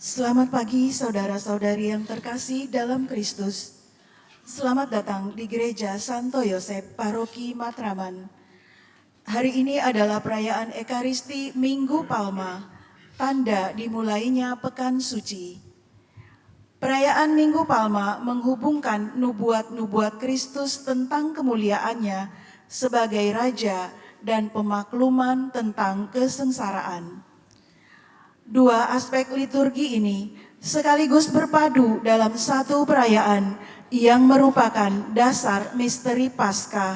Selamat pagi saudara-saudari yang terkasih dalam Kristus. Selamat datang di Gereja Santo Yosef, Paroki Matraman. Hari ini adalah perayaan Ekaristi Minggu Palma, tanda dimulainya Pekan Suci. Perayaan Minggu Palma menghubungkan nubuat-nubuat Kristus tentang kemuliaannya sebagai Raja dan pemakluman tentang kesengsaraan. Dua aspek liturgi ini sekaligus berpadu dalam satu perayaan yang merupakan dasar misteri Paskah,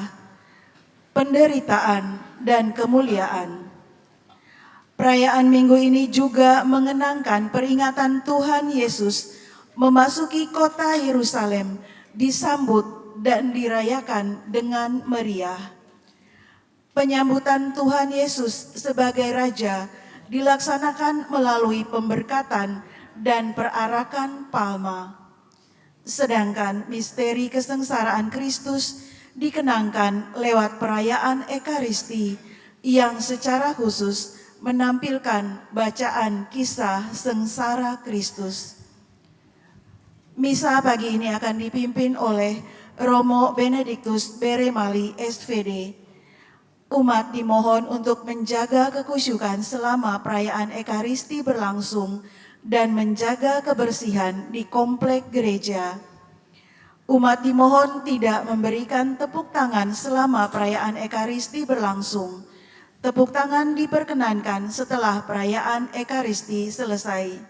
penderitaan dan kemuliaan. Perayaan Minggu ini juga mengenangkan peringatan Tuhan Yesus memasuki kota Yerusalem, disambut dan dirayakan dengan meriah. Penyambutan Tuhan Yesus sebagai Raja dilaksanakan melalui pemberkatan dan perarakan palma. Sedangkan misteri kesengsaraan Kristus dikenangkan lewat perayaan Ekaristi yang secara khusus menampilkan bacaan kisah sengsara Kristus. Misa pagi ini akan dipimpin oleh Romo Benediktus Beremali, SVD. Umat dimohon untuk menjaga kekusyukan selama perayaan Ekaristi berlangsung dan menjaga kebersihan di komplek gereja. Umat dimohon tidak memberikan tepuk tangan selama perayaan Ekaristi berlangsung. Tepuk tangan diperkenankan setelah perayaan Ekaristi selesai.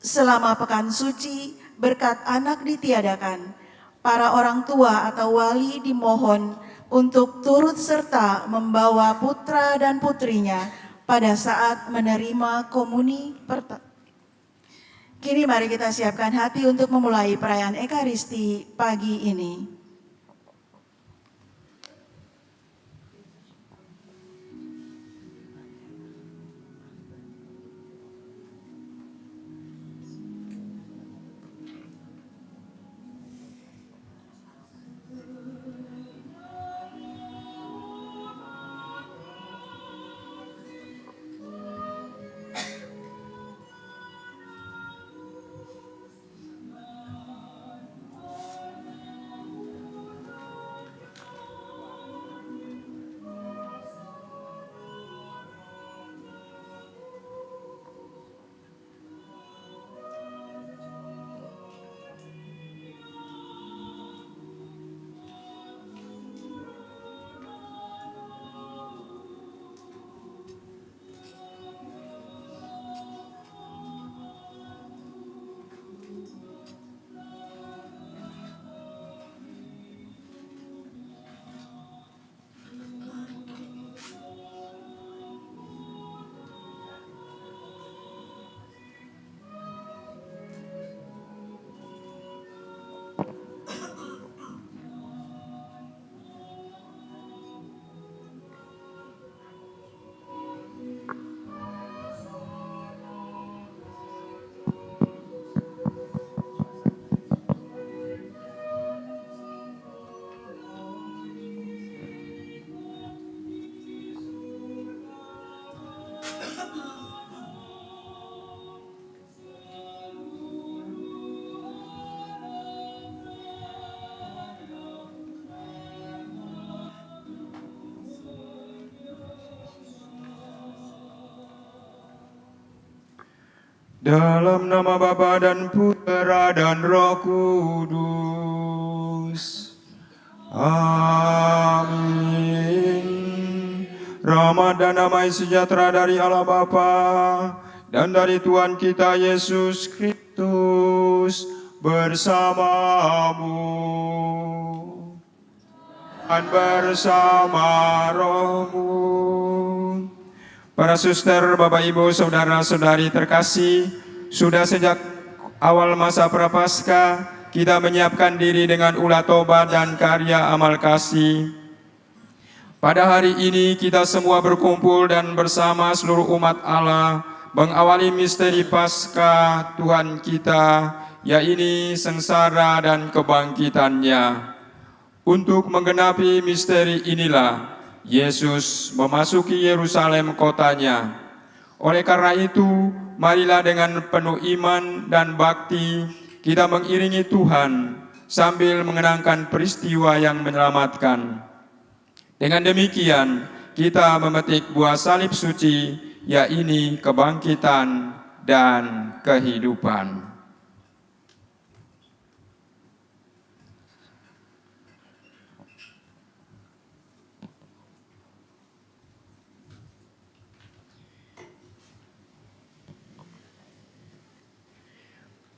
Selama Pekan Suci, berkat anak ditiadakan, para orang tua atau wali dimohon untuk turut serta membawa putra dan putrinya pada saat menerima komuni pertama. Kini mari kita siapkan hati untuk memulai perayaan Ekaristi pagi ini. Dalam nama Bapa dan Putera dan Roh Kudus. Amin. Rahmat dan damai sejahtera dari Allah Bapa dan dari Tuhan kita Yesus Kristus bersamamu dan bersama rohmu. Para suster, Bapak Ibu, saudara-saudari terkasih, sudah sejak awal masa Prapaskah kita menyiapkan diri dengan ulah tobat dan karya amal kasih. Pada hari ini kita semua berkumpul dan bersama seluruh umat Allah mengawali misteri Paskah Tuhan kita, yaitu sengsara dan kebangkitannya. Untuk menggenapi misteri inilah Yesus memasuki Yerusalem kotanya. Oleh karena itu, marilah dengan penuh iman dan bakti kita mengiringi Tuhan sambil mengenangkan peristiwa yang menyelamatkan. Dengan demikian, kita memetik buah salib suci, yaitu kebangkitan dan kehidupan.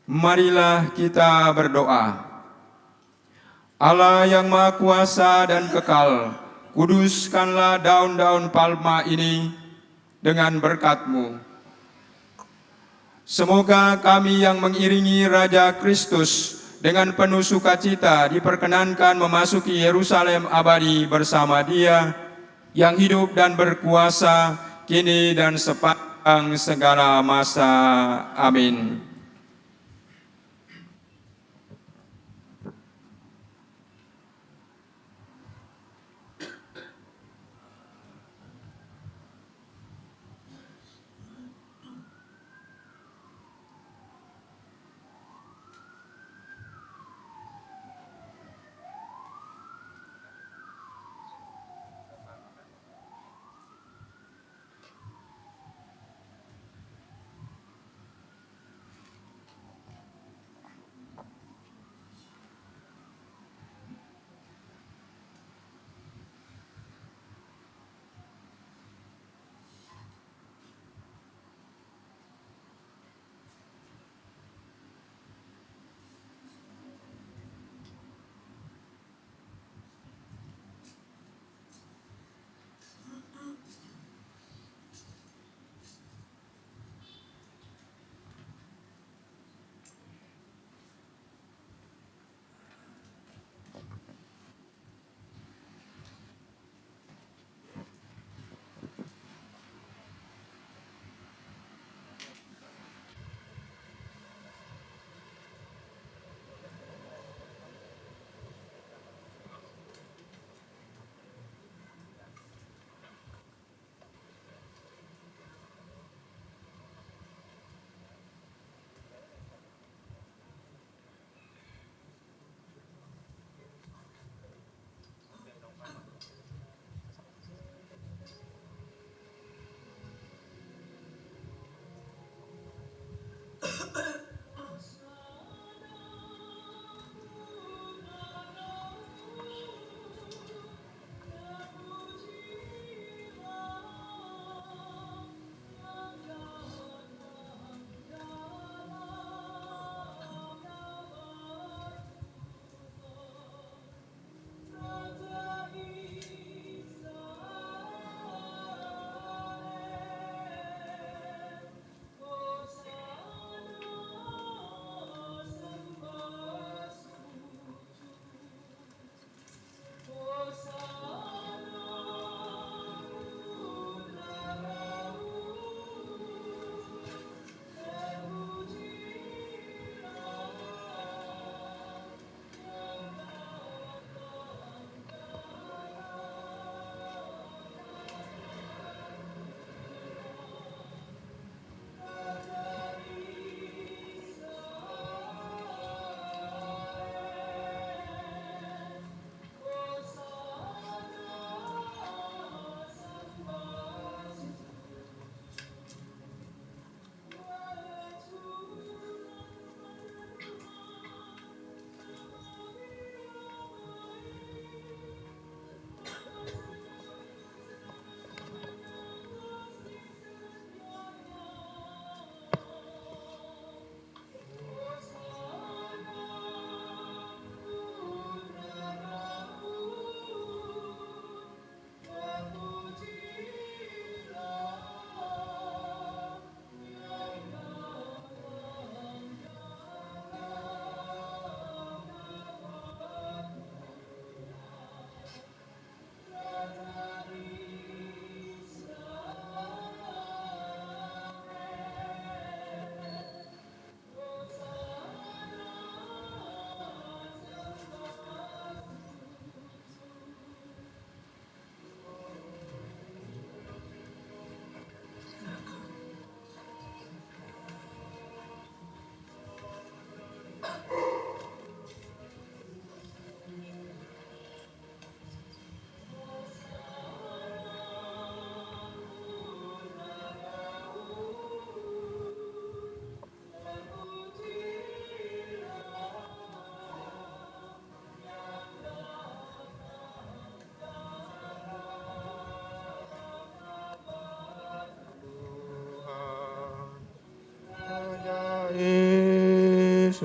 Marilah kita berdoa. Allah yang Maha Kuasa dan Kekal, kuduskanlah daun-daun palma ini dengan berkat-Mu. Semoga kami yang mengiringi Raja Kristus dengan penuh sukacita diperkenankan memasuki Yerusalem abadi bersama Dia yang hidup dan berkuasa kini dan sepanjang segala masa. Amin.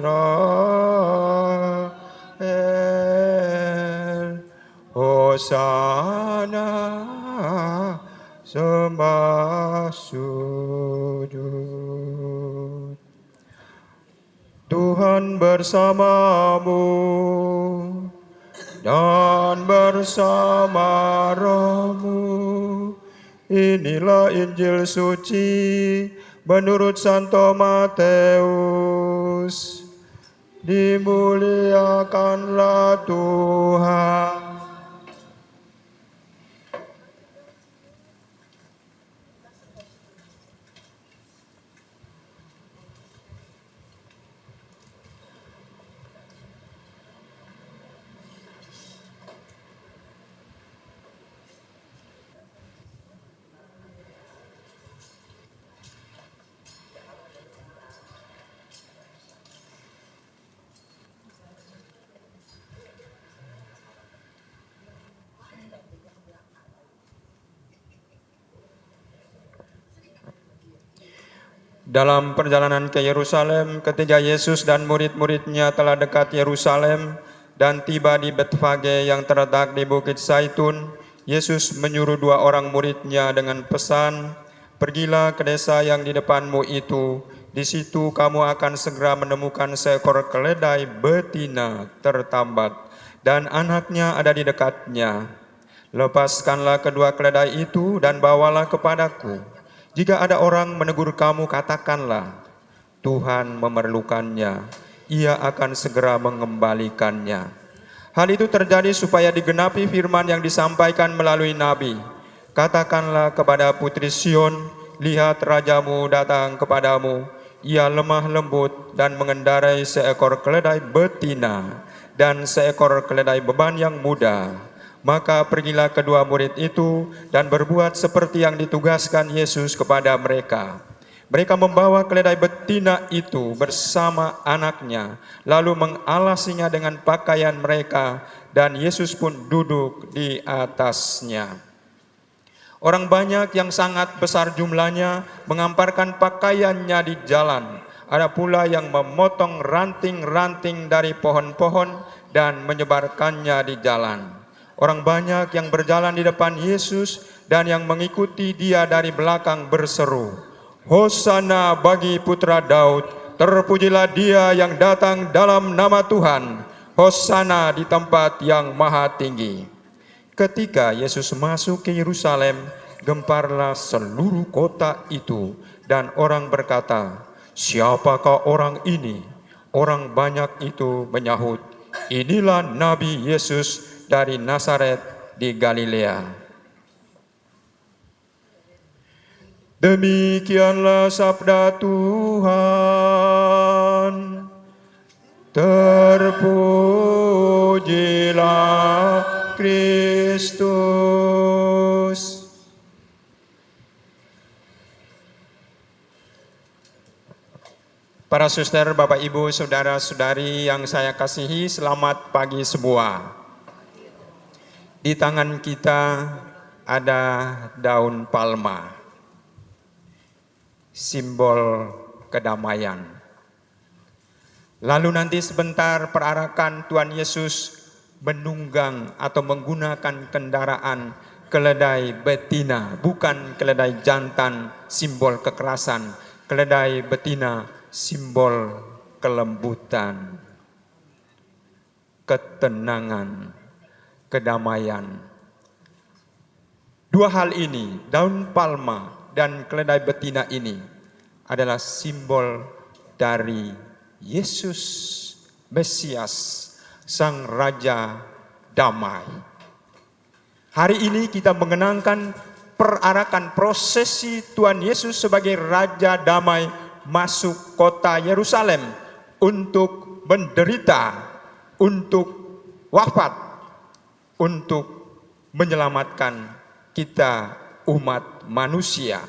Israel. Hosana sembah sujud. Tuhan bersamamu dan bersama rohmu. Inilah Injil suci menurut Santo Matius. Dimuliakanlah Tuhan. Dalam perjalanan ke Yerusalem, ketika Yesus dan murid-muridnya telah dekat Yerusalem dan tiba di Betfage yang terletak di Bukit Zaitun, Yesus menyuruh 2 orang muridnya dengan pesan, "Pergilah ke desa yang di depanmu itu, di situ kamu akan segera menemukan seekor keledai betina tertambat, dan anaknya ada di dekatnya. Lepaskanlah kedua keledai itu dan bawalah kepadaku. Jika ada orang menegur kamu, katakanlah, Tuhan memerlukannya, ia akan segera mengembalikannya." Hal itu terjadi supaya digenapi firman yang disampaikan melalui Nabi. "Katakanlah kepada putri Sion, lihat rajamu datang kepadamu, ia lemah lembut dan mengendarai seekor keledai betina dan seekor keledai beban yang muda." Maka pergilah kedua murid itu dan berbuat seperti yang ditugaskan Yesus kepada mereka. Mereka membawa keledai betina itu bersama anaknya, lalu mengalasinya dengan pakaian mereka, dan Yesus pun duduk di atasnya. Orang banyak yang sangat besar jumlahnya mengamparkan pakaiannya di jalan. Ada pula yang memotong ranting-ranting dari pohon-pohon dan menyebarkannya di jalan. Orang banyak yang berjalan di depan Yesus dan yang mengikuti dia dari belakang berseru, "Hosana bagi putra Daud, terpujilah dia yang datang dalam nama Tuhan, Hosana di tempat yang maha tinggi." Ketika Yesus masuk ke Yerusalem, gemparlah seluruh kota itu, dan orang berkata, "Siapakah orang ini?" Orang banyak itu menyahut, "Inilah Nabi Yesus dari Nazaret di Galilea." Demikianlah sabda Tuhan. Terpujilah Kristus. Para suster, Bapak, Ibu, saudara-saudari yang saya kasihi, selamat pagi semua. Di tangan kita ada daun palma, simbol kedamaian. Lalu nanti sebentar perarakan Tuhan Yesus menunggang atau menggunakan kendaraan keledai betina, bukan keledai jantan, simbol kekerasan. Keledai betina, simbol kelembutan, ketenangan, kedamaian. 2 hal ini, daun palma dan keledai betina ini, adalah simbol dari Yesus Mesias, Sang Raja Damai. Hari ini kita mengenangkan perarakan prosesi Tuhan Yesus sebagai Raja Damai masuk kota Yerusalem untuk menderita, untuk wafat, untuk menyelamatkan kita umat manusia.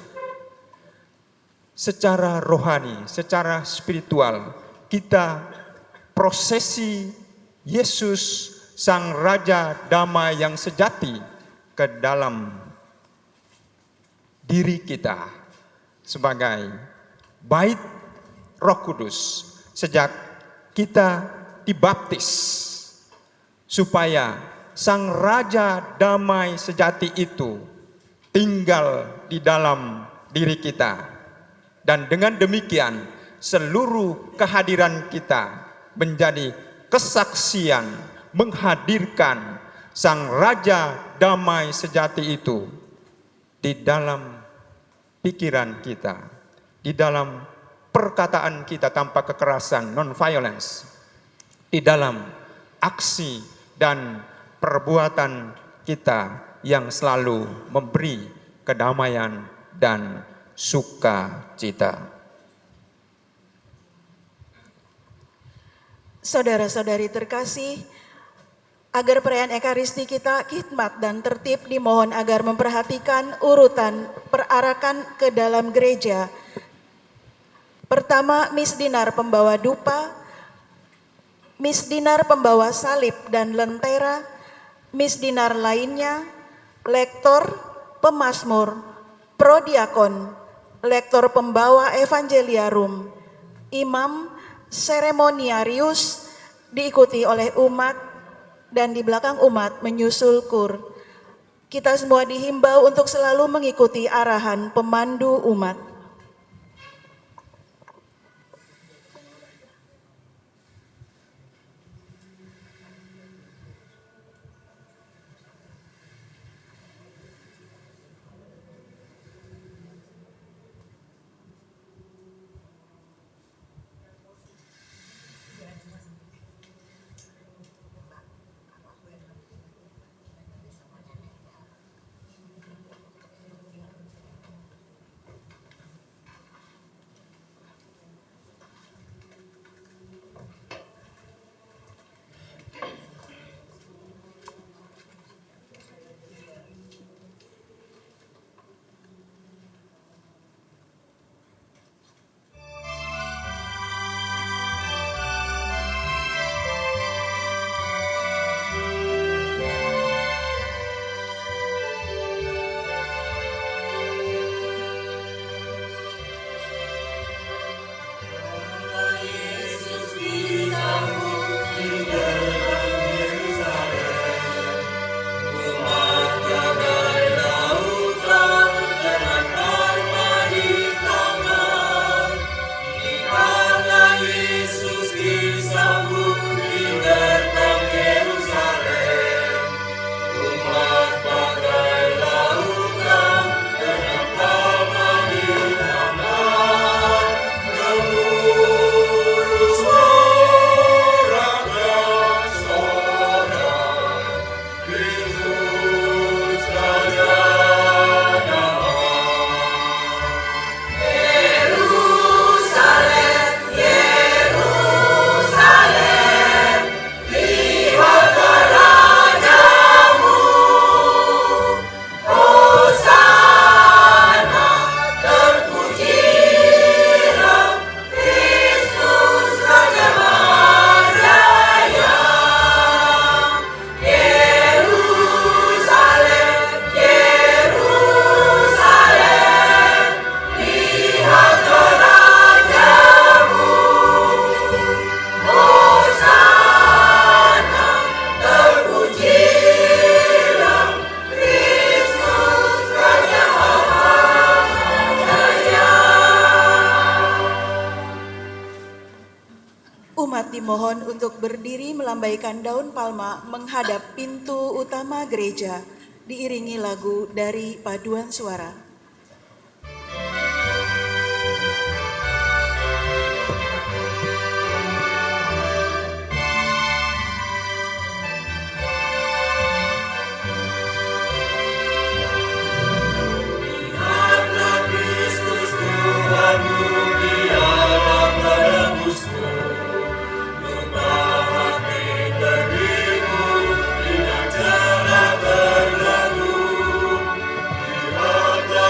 Secara rohani, secara spiritual, kita prosesi Yesus Sang Raja Damai yang sejati ke dalam diri kita sebagai bait Roh Kudus sejak kita dibaptis supaya Sang Raja damai sejati itu tinggal di dalam diri kita. Dan dengan demikian seluruh kehadiran kita menjadi kesaksian menghadirkan Sang Raja damai sejati itu di dalam pikiran kita, di dalam perkataan kita tanpa kekerasan, non-violence, di dalam aksi dan perbuatan kita yang selalu memberi kedamaian dan sukacita. Saudara-saudari terkasih, agar perayaan Ekaristi kita khidmat dan tertib, dimohon agar memperhatikan urutan perarakan ke dalam gereja. Pertama, Miss Dinar pembawa dupa, Miss Dinar pembawa salib dan lentera, Miss Dinar lainnya, lektor, pemazmur, prodiakon, lektor pembawa evangeliarum, imam, seremoniarius, diikuti oleh umat, dan di belakang umat menyusul kur. Kita semua dihimbau untuk selalu mengikuti arahan pemandu umat. Dimohon untuk berdiri melambaikan daun palma menghadap pintu utama gereja, diiringi lagu dari paduan suara. Lihatlah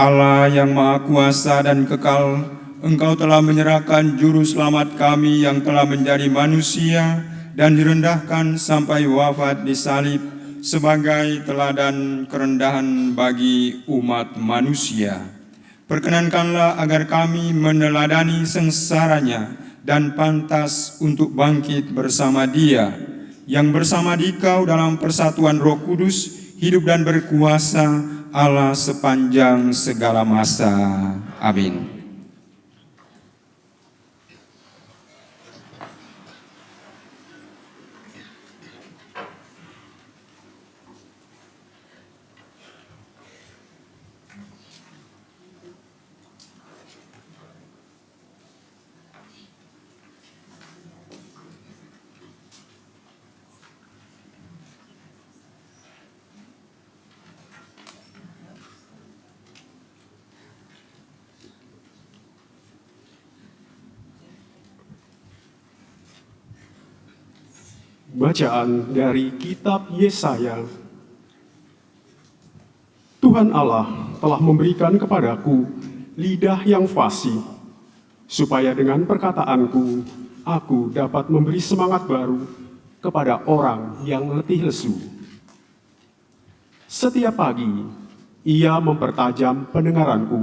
Allah yang Maha Kuasa dan Kekal, Engkau telah menyerahkan juru selamat kami yang telah menjadi manusia dan direndahkan sampai wafat di salib sebagai teladan kerendahan bagi umat manusia. Perkenankanlah agar kami meneladani sengsaranya dan pantas untuk bangkit bersama Dia, yang bersama Dikau dalam persatuan Roh Kudus, hidup dan berkuasa Allah sepanjang segala masa. Amin. Bacaan dari Kitab Yesaya. Tuhan Allah telah memberikan kepadaku lidah yang fasih, supaya dengan perkataanku aku dapat memberi semangat baru kepada orang yang letih lesu. Setiap pagi Ia mempertajam pendengaranku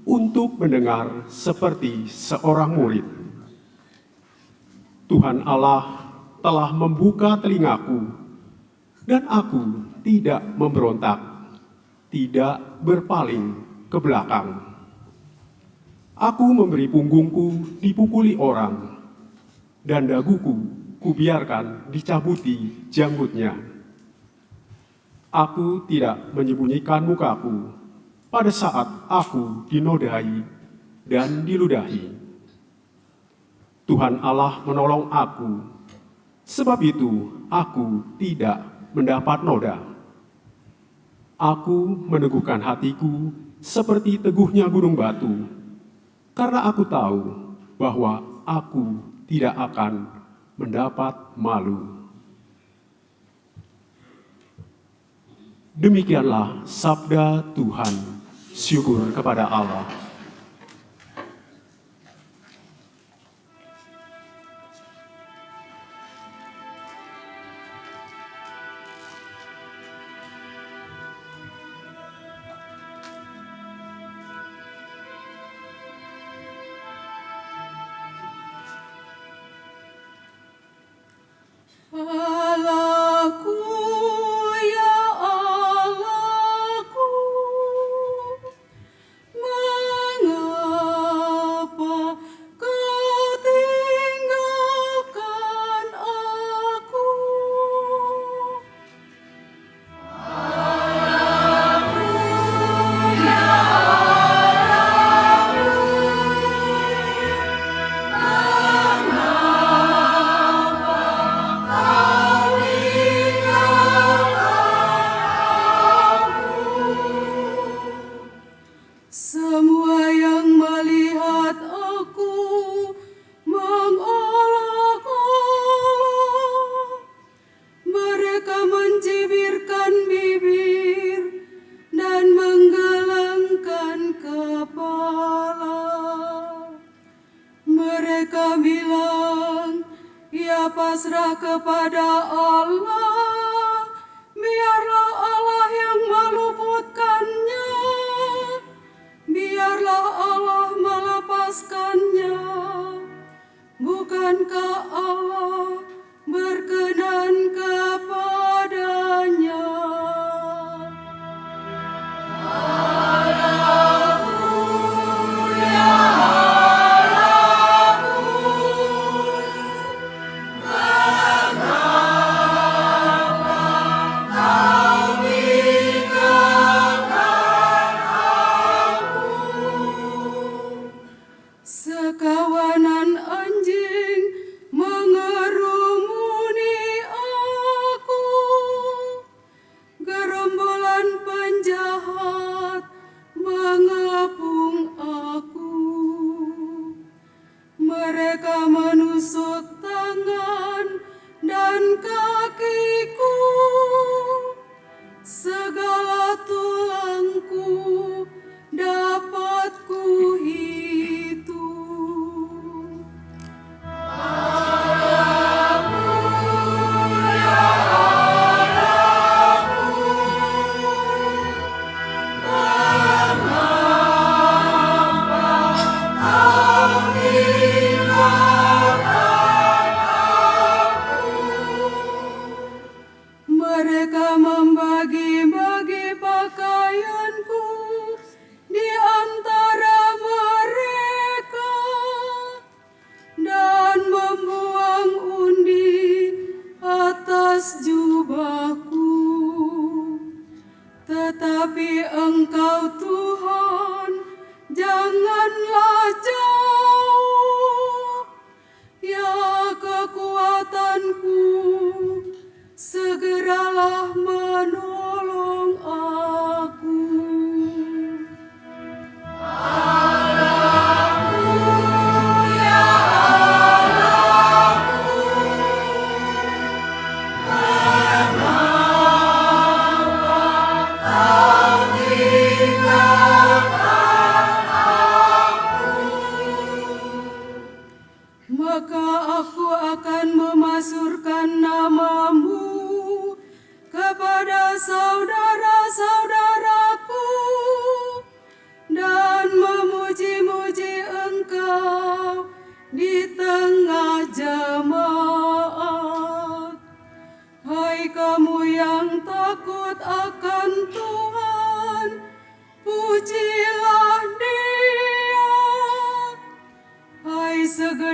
untuk mendengar seperti seorang murid. Tuhan Allah telah membuka telingaku, dan aku tidak memberontak, tidak berpaling ke belakang. Aku memberi punggungku dipukuli orang, dan daguku kubiarkan dicabuti janggutnya. Aku tidak menyembunyikan mukaku pada saat aku dinodai dan diludahi. Tuhan Allah menolong aku. Sebab itu, aku tidak mendapat noda. Aku meneguhkan hatiku seperti teguhnya gunung batu, karena aku tahu bahwa aku tidak akan mendapat malu. Demikianlah sabda Tuhan. Syukur kepada Allah. Allahku, ya Allahku, mengapa Kau tinggalkan aku? Semua yang melihat aku mengolok-olok, mereka mencibirkan bibir dan menggelengkan kepala. Mereka bilang, ia pasrah kepada Allah, biarlah Allah yang meluputkannya. Biarlah Allah melepaskannya. Bukankah Allah berkenan kepadanya? Sekawanan anjing mengerumuni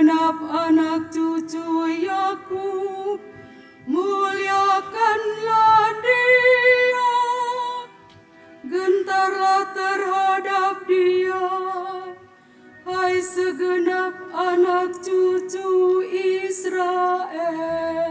segenap anak cucu Yakub, muliakanlah Dia, gentarlah terhadap Dia, hai segenap anak cucu Israel.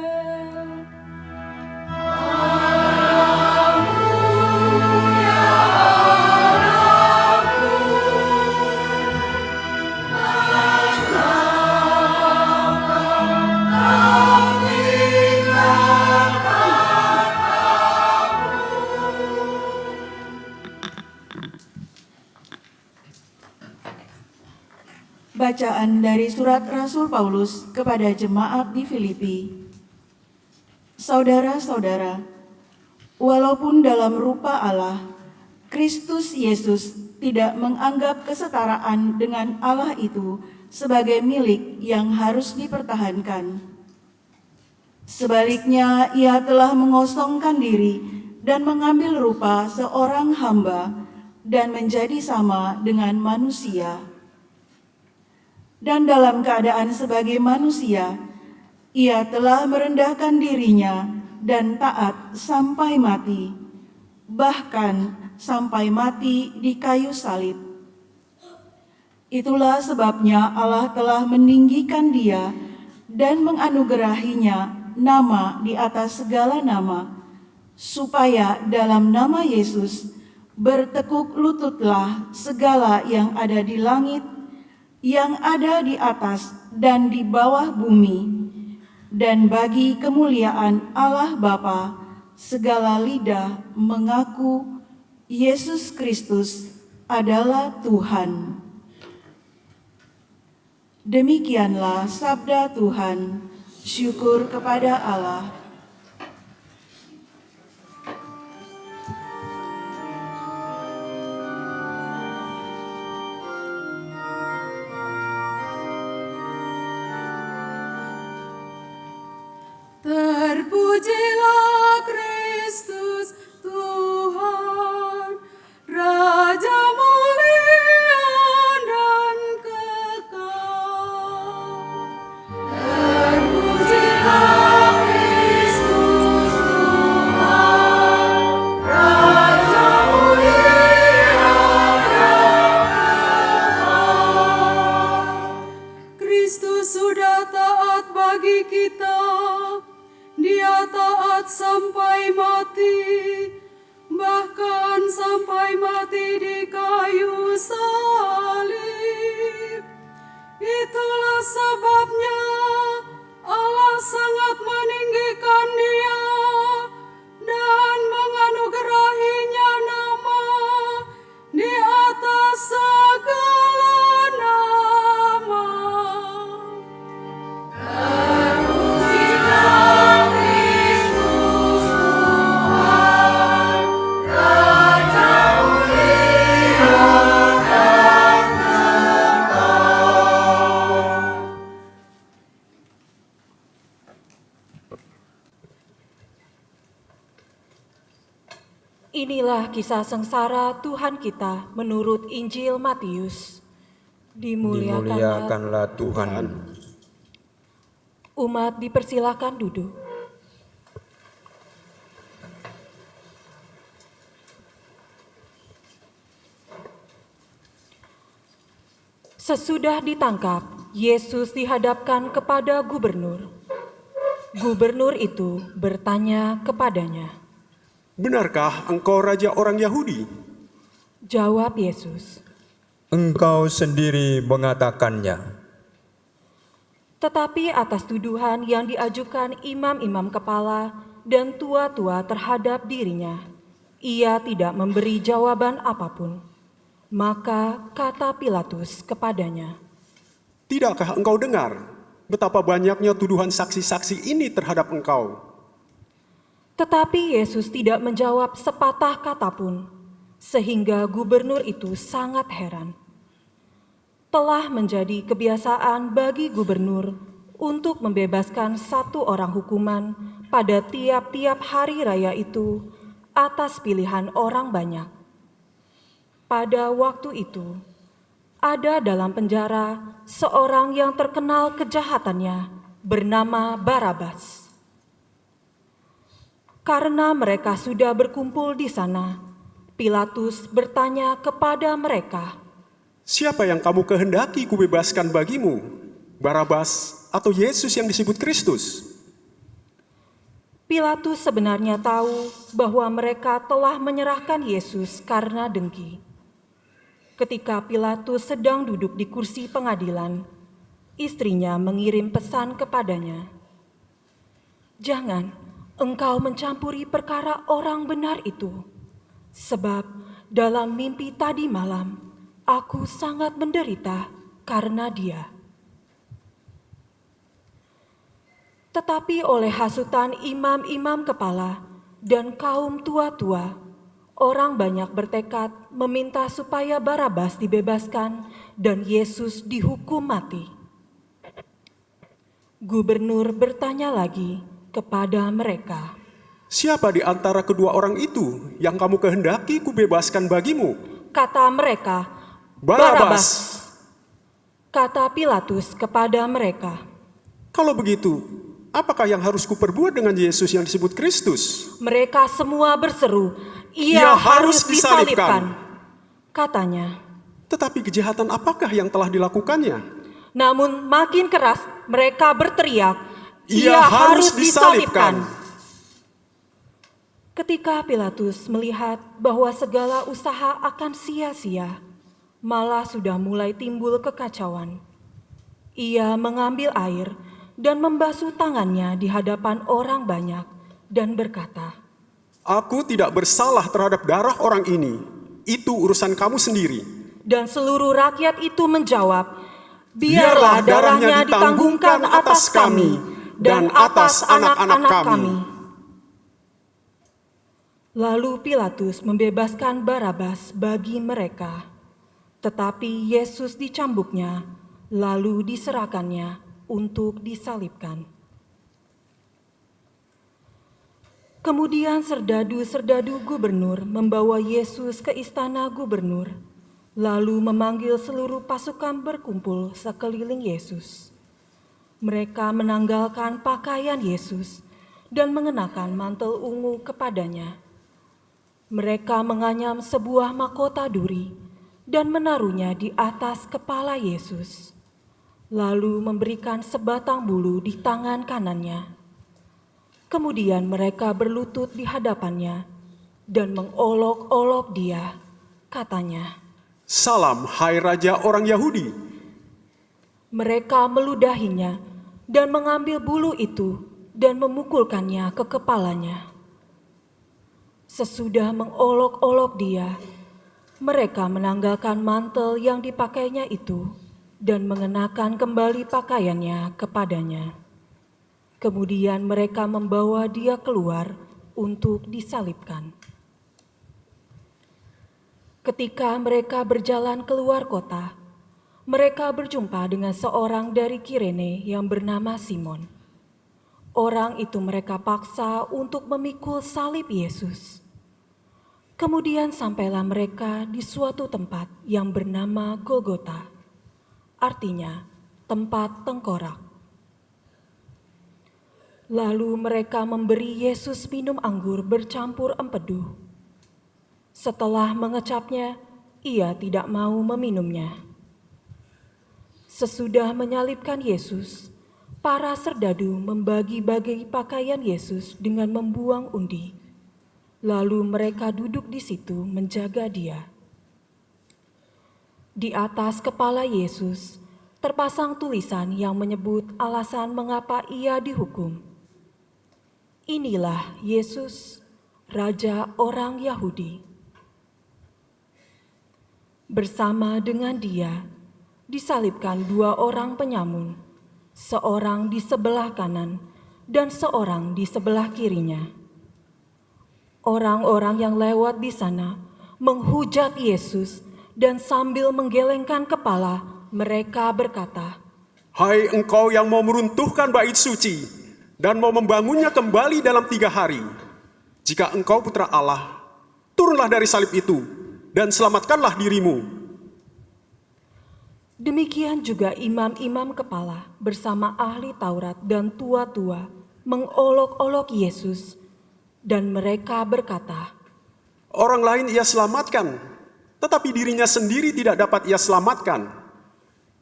Bacaan dari surat Rasul Paulus kepada jemaat di Filipi. Saudara-saudara, walaupun dalam rupa Allah, Kristus Yesus tidak menganggap kesetaraan dengan Allah itu sebagai milik yang harus dipertahankan. Sebaliknya, Ia telah mengosongkan diri dan mengambil rupa seorang hamba dan menjadi sama dengan manusia. Dan dalam keadaan sebagai manusia, Ia telah merendahkan dirinya dan taat sampai mati, bahkan sampai mati di kayu salib. Itulah sebabnya Allah telah meninggikan Dia dan menganugerahinya nama di atas segala nama, supaya dalam nama Yesus bertekuk lututlah segala yang ada di langit, yang ada di atas dan di bawah bumi, dan bagi kemuliaan Allah Bapa, segala lidah mengaku Yesus Kristus adalah Tuhan. Demikianlah sabda Tuhan. Syukur kepada Allah. Terpujilah Kristus Tuhan, Raja mulia dan kekal. Terpujilah Kristus Tuhan, Raja mulia dan kekal. Kristus sudah taat bagi kita. Dia taat sampai mati, bahkan sampai mati di kayu salib. Itulah sebabnya Allah sangat meninggikan Dia dan menganugerahinya nama di atas segala nama. Inilah kisah sengsara Tuhan kita menurut Injil Matius. Dimuliakanlah Tuhan. Umat dipersilakan duduk. Sesudah ditangkap, Yesus dihadapkan kepada gubernur. Gubernur itu bertanya kepadanya, "Benarkah engkau raja orang Yahudi?" jawab Yesus, Engkau sendiri mengatakannya. tetapi atas tuduhan yang diajukan imam-imam kepala dan tua-tua terhadap dirinya, ia tidak memberi jawaban apapun. Maka kata Pilatus kepadanya, "Tidakkah engkau dengar betapa banyaknya tuduhan saksi-saksi ini terhadap engkau?" Tetapi Yesus tidak menjawab sepatah kata pun, sehingga gubernur itu sangat heran. Telah menjadi kebiasaan bagi gubernur untuk membebaskan satu orang hukuman pada tiap-tiap hari raya itu atas pilihan orang banyak. Pada waktu itu, ada dalam penjara seorang yang terkenal kejahatannya bernama Barabas. Karena mereka sudah berkumpul di sana, Pilatus bertanya kepada mereka, "Siapa yang kamu kehendaki kubebaskan bagimu? Barabas atau Yesus yang disebut Kristus?" Pilatus sebenarnya tahu bahwa mereka telah menyerahkan Yesus karena dengki. Ketika Pilatus sedang duduk di kursi pengadilan, istrinya mengirim pesan kepadanya, "Jangan engkau mencampuri perkara orang benar itu, sebab dalam mimpi tadi malam aku sangat menderita karena dia." Tetapi oleh hasutan imam-imam kepala dan kaum tua-tua, orang banyak bertekad meminta supaya Barabas dibebaskan dan Yesus dihukum mati. Gubernur bertanya lagi kepada mereka, "Siapa di antara kedua orang itu yang kamu kehendaki kubebaskan bagimu?" Kata mereka, "Barabas." Kata Pilatus kepada mereka, "Kalau begitu, apakah yang harus kuperbuat dengan Yesus yang disebut Kristus?" Mereka semua berseru, "Ia "Ia harus harus disalibkan." disalibkan. Katanya, Tetapi kejahatan apakah yang telah dilakukannya? namun makin keras mereka berteriak, "Ia harus disalibkan." Ketika Pilatus melihat bahwa segala usaha akan sia-sia, malah sudah mulai timbul kekacauan, ia mengambil air dan membasuh tangannya di hadapan orang banyak dan berkata, "Aku tidak bersalah terhadap darah orang ini. Itu urusan kamu sendiri." dan seluruh rakyat itu menjawab, "Biarlah darahnya ditanggungan atas kami dan atas anak-anak kami." Lalu Pilatus membebaskan Barabas bagi mereka, tetapi Yesus dicambuknya, lalu diserahkannya untuk disalibkan. Kemudian serdadu-serdadu gubernur membawa Yesus ke istana gubernur, lalu memanggil seluruh pasukan berkumpul sekeliling Yesus. Mereka menanggalkan pakaian Yesus dan mengenakan mantel ungu kepadanya. Mereka menganyam sebuah mahkota duri dan menaruhnya di atas kepala Yesus, lalu memberikan sebatang bulu di tangan kanannya. Kemudian mereka berlutut di hadapannya dan mengolok-olok dia, katanya, "Salam, hai Raja orang Yahudi." Mereka meludahinya dan mengambil bulu itu dan memukulkannya ke kepalanya. Sesudah mengolok-olok dia, mereka menanggalkan mantel yang dipakainya itu dan mengenakan kembali pakaiannya kepadanya. Kemudian mereka membawa dia keluar untuk disalibkan. Ketika mereka berjalan keluar kota, mereka berjumpa dengan seorang dari Kirene yang bernama Simon. Orang itu mereka paksa untuk memikul salib Yesus. Kemudian sampailah mereka di suatu tempat yang bernama Golgota, artinya tempat tengkorak. Lalu mereka memberi Yesus minum anggur bercampur empedu. Setelah mengecapnya, ia tidak mau meminumnya. Sesudah menyalibkan Yesus, para serdadu membagi-bagi pakaian Yesus dengan membuang undi. Lalu mereka duduk di situ menjaga dia. Di atas kepala Yesus terpasang tulisan yang menyebut alasan mengapa ia dihukum. "Inilah Yesus, Raja orang Yahudi." Bersama dengan dia disalibkan dua orang penyamun, seorang di sebelah kanan dan seorang di sebelah kirinya. Orang-orang yang lewat di sana menghujat Yesus dan sambil menggelengkan kepala mereka berkata, "Hai engkau yang mau meruntuhkan bait suci dan mau membangunnya kembali dalam 3 hari. Jika engkau putra Allah, turunlah dari salib itu dan selamatkanlah dirimu." Demikian juga imam-imam kepala bersama ahli Taurat dan tua-tua mengolok-olok Yesus, dan mereka berkata, Orang lain ia selamatkan, tetapi dirinya sendiri tidak dapat ia selamatkan.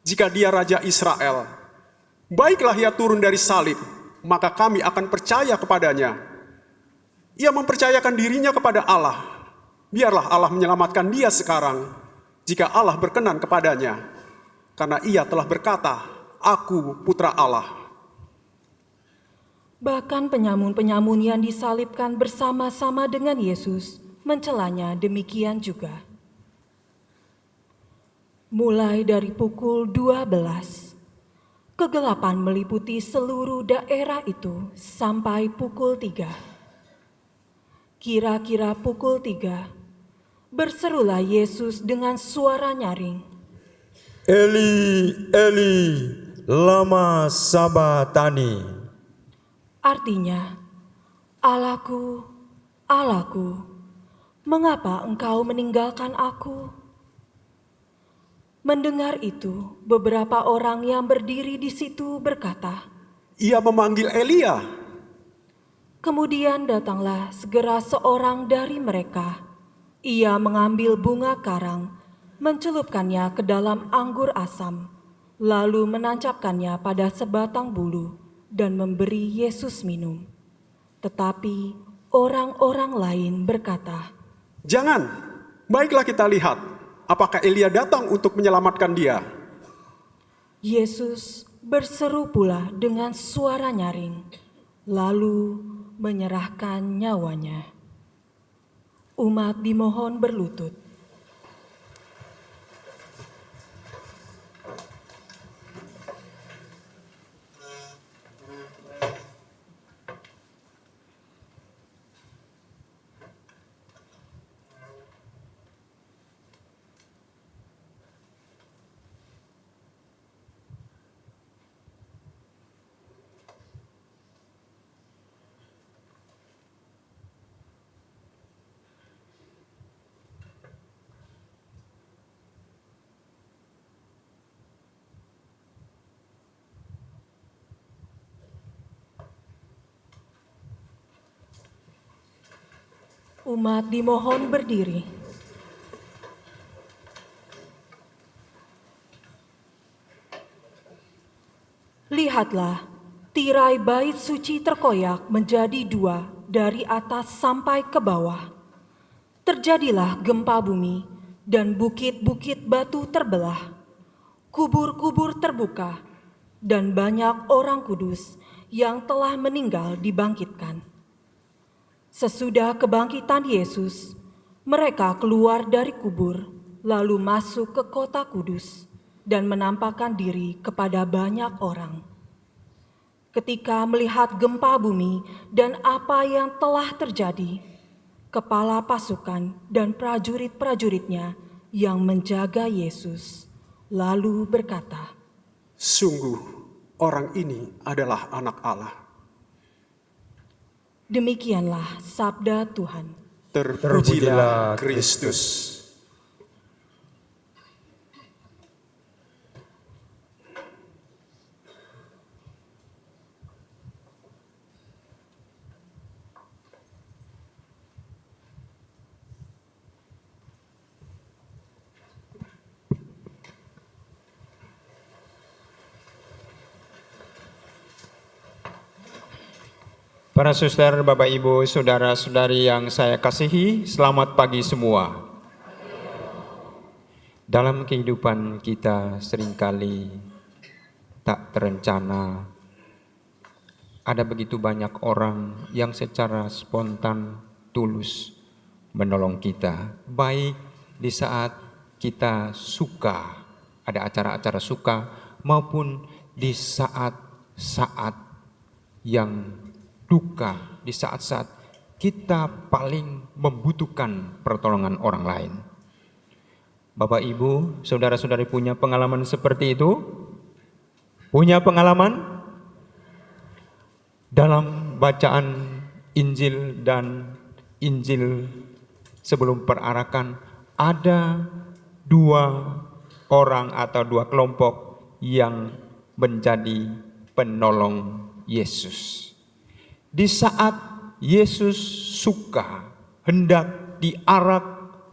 Jika dia Raja Israel, baiklah ia turun dari salib, maka kami akan percaya kepadanya. Ia mempercayakan dirinya kepada Allah. Biarlah Allah menyelamatkan dia sekarang, jika Allah berkenan kepadanya. Karena ia telah berkata, Aku putra Allah. Bahkan penyamun-penyamun yang disalibkan bersama-sama dengan Yesus mencelanya demikian juga. Mulai dari pukul 12, kegelapan meliputi seluruh daerah itu sampai pukul 3. Kira-kira pukul 3, berserulah Yesus dengan suara nyaring, Eli, Eli, lama sabatani. artinya, Allahku, Allahku, mengapa engkau meninggalkan aku? Mendengar itu, beberapa orang yang berdiri di situ berkata, Ia memanggil Elia. kemudian datanglah segera seorang dari mereka. Ia mengambil bunga karang, mencelupkannya ke dalam anggur asam, lalu menancapkannya pada sebatang bulu dan memberi Yesus minum. Tetapi orang-orang lain berkata, Jangan, baiklah kita lihat, apakah Elia datang untuk menyelamatkan dia. Yesus berseru pula dengan suara nyaring, lalu menyerahkan nyawanya. Umat dimohon berlutut. Umat dimohon berdiri. Lihatlah, tirai bait suci terkoyak menjadi 2 dari atas sampai ke bawah. Terjadilah gempa bumi dan bukit-bukit batu terbelah. Kubur-kubur terbuka dan banyak orang kudus yang telah meninggal dibangkitkan. Sesudah kebangkitan Yesus, mereka keluar dari kubur, lalu masuk ke kota kudus dan menampakkan diri kepada banyak orang. Ketika melihat gempa bumi dan apa yang telah terjadi, kepala pasukan dan prajurit-prajuritnya yang menjaga Yesus lalu berkata, Sungguh, orang ini adalah anak Allah. demikianlah sabda Tuhan. Terpujilah Kristus. Para suster, Bapak Ibu, saudara-saudari yang saya kasihi, selamat pagi semua. Dalam kehidupan kita seringkali tak terencana, ada begitu banyak orang yang secara spontan tulus menolong kita. Baik di saat kita suka, ada acara-acara suka, maupun di saat-saat yang duka, di saat-saat kita paling membutuhkan pertolongan orang lain. Bapak Ibu, saudara-saudari punya pengalaman seperti itu? Punya pengalaman? Dalam bacaan Injil dan Injil sebelum perarakan ada 2 orang atau 2 kelompok yang menjadi penolong Yesus. Di saat Yesus suka, hendak diarak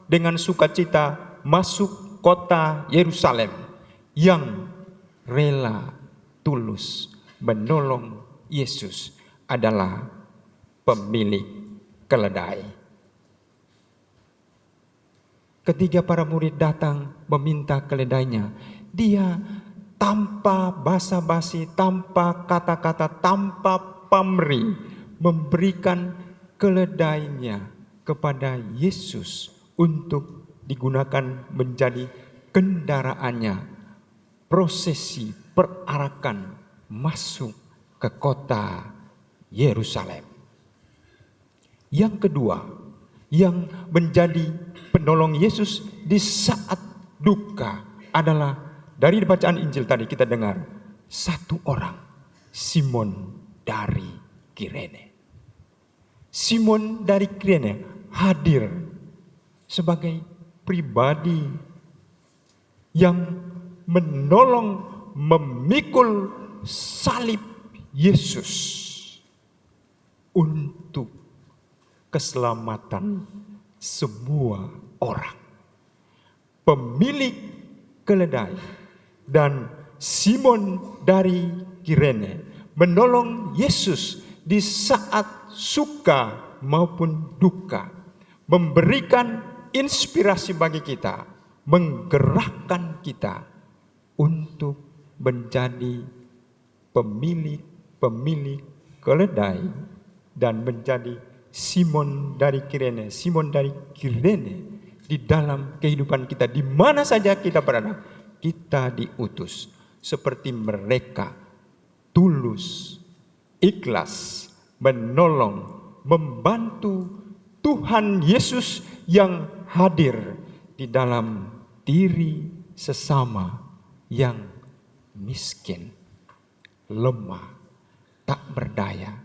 dengan sukacita masuk kota Yerusalem, yang rela tulus menolong Yesus adalah pemilik keledai. Ketika para murid datang meminta keledainya, dia tanpa basa-basi, tanpa kata-kata, tanpa pamrih memberikan keledainya kepada Yesus untuk digunakan menjadi kendaraannya prosesi perarakan masuk ke kota Yerusalem. Yang kedua, yang menjadi penolong Yesus di saat duka adalah dari bacaan Injil tadi kita dengar, satu orang, Simon dari Kirene. Simon dari Kirene hadir sebagai pribadi yang menolong memikul salib Yesus untuk keselamatan semua orang. Pemilik keledai dan Simon dari Kirene menolong Yesus di saat suka maupun duka, memberikan inspirasi bagi kita, menggerakkan kita untuk menjadi pemilik keledai dan menjadi Simon dari Kirene. Simon dari Kirene di dalam kehidupan kita, di mana saja kita berada, kita diutus seperti mereka, tulus, ikhlas, menolong, membantu Tuhan Yesus yang hadir di dalam diri sesama yang miskin, lemah, tak berdaya.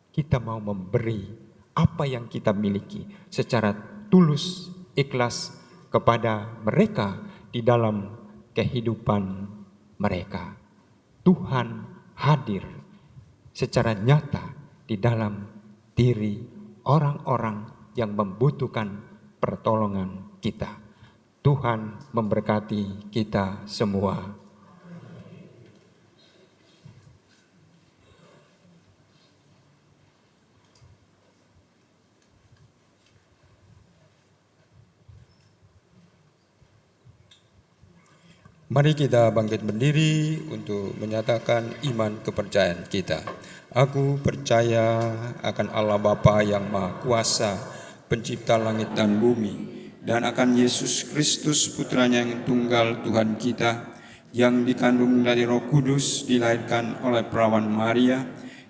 Kita mau memberi apa yang kita miliki secara tulus, ikhlas kepada mereka di dalam kehidupan mereka. Tuhan hadir secara nyata di dalam diri orang-orang yang membutuhkan pertolongan kita. Tuhan memberkati kita semua. Mari kita bangkit berdiri untuk menyatakan iman kepercayaan kita. Aku percaya akan Allah Bapa yang Maha Kuasa, pencipta langit dan bumi, dan akan Yesus Kristus putranya yang tunggal Tuhan kita, yang dikandung dari Roh Kudus, dilahirkan oleh perawan Maria,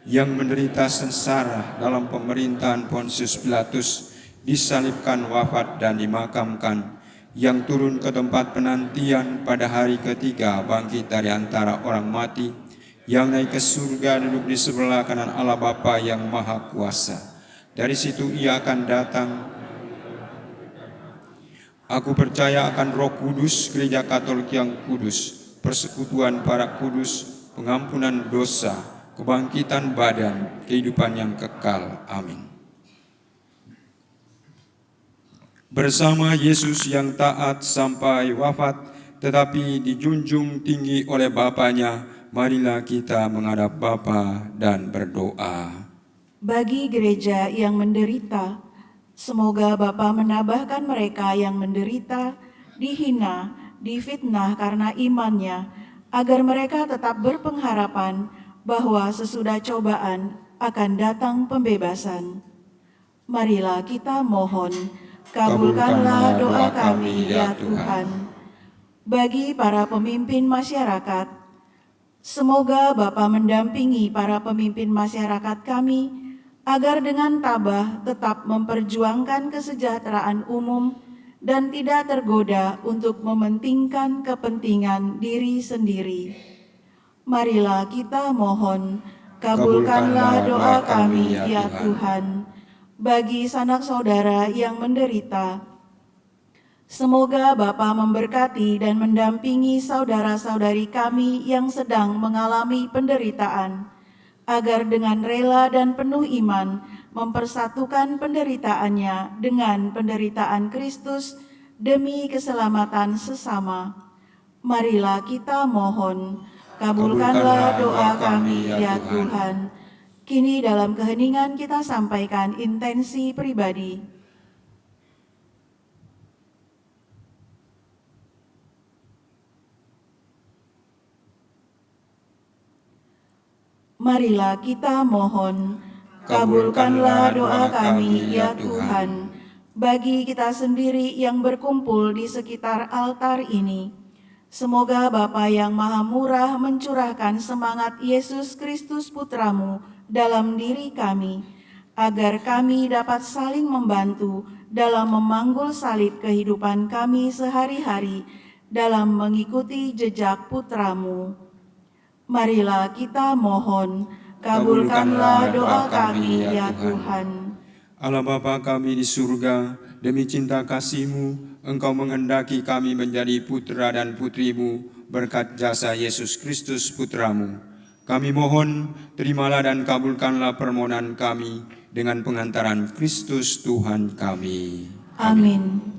yang menderita sengsara dalam pemerintahan Pontius Pilatus, disalibkan, wafat dan dimakamkan, yang turun ke tempat penantian pada hari ketiga, bangkit dari antara orang mati, yang naik ke surga, duduk di sebelah kanan Allah Bapa yang Maha Kuasa. Dari situ ia akan datang. Aku percaya akan Roh Kudus, Gereja Katolik yang kudus, persekutuan para kudus, pengampunan dosa, kebangkitan badan, kehidupan yang kekal. Amin. Bersama Yesus yang taat sampai wafat, tetapi dijunjung tinggi oleh Bapanya, marilah kita menghadap Bapa dan berdoa. Bagi gereja yang menderita, semoga Bapa menambahkan mereka yang menderita, dihina, difitnah karena imannya, agar mereka tetap berpengharapan bahwa sesudah cobaan akan datang pembebasan. Marilah kita mohon, kabulkanlah doa kami ya Tuhan. Bagi para pemimpin masyarakat, semoga Bapa mendampingi para pemimpin masyarakat kami, agar dengan tabah tetap memperjuangkan kesejahteraan umum dan tidak tergoda untuk mementingkan kepentingan diri sendiri. Marilah kita mohon, kabulkanlah doa kami ya Tuhan. Bagi sanak saudara yang menderita, Semoga Bapa memberkati dan mendampingi saudara-saudari kami yang sedang mengalami penderitaan, agar dengan rela dan penuh iman mempersatukan penderitaannya dengan penderitaan Kristus demi keselamatan sesama. Marilah kita mohon, kabulkanlah doa kami ya Tuhan. Kini dalam keheningan kita sampaikan intensi pribadi. Marilah kita mohon, kabulkanlah doa kami ya Tuhan, bagi kita sendiri yang berkumpul di sekitar altar ini. Semoga Bapa yang Maha Murah mencurahkan semangat Yesus Kristus Putramu dalam diri kami, agar kami dapat saling membantu dalam memanggul salib kehidupan kami sehari-hari dalam mengikuti jejak Putramu. Marilah kita mohon, kabulkanlah doa kami ya Tuhan. Allah Bapa kami di surga, demi cinta kasih-Mu, Engkau menghendaki kami menjadi putra dan putri-Mu berkat jasa Yesus Kristus Putra-Mu. Kami mohon, terimalah dan kabulkanlah permohonan kami dengan pengantaran Kristus Tuhan kami. Amin.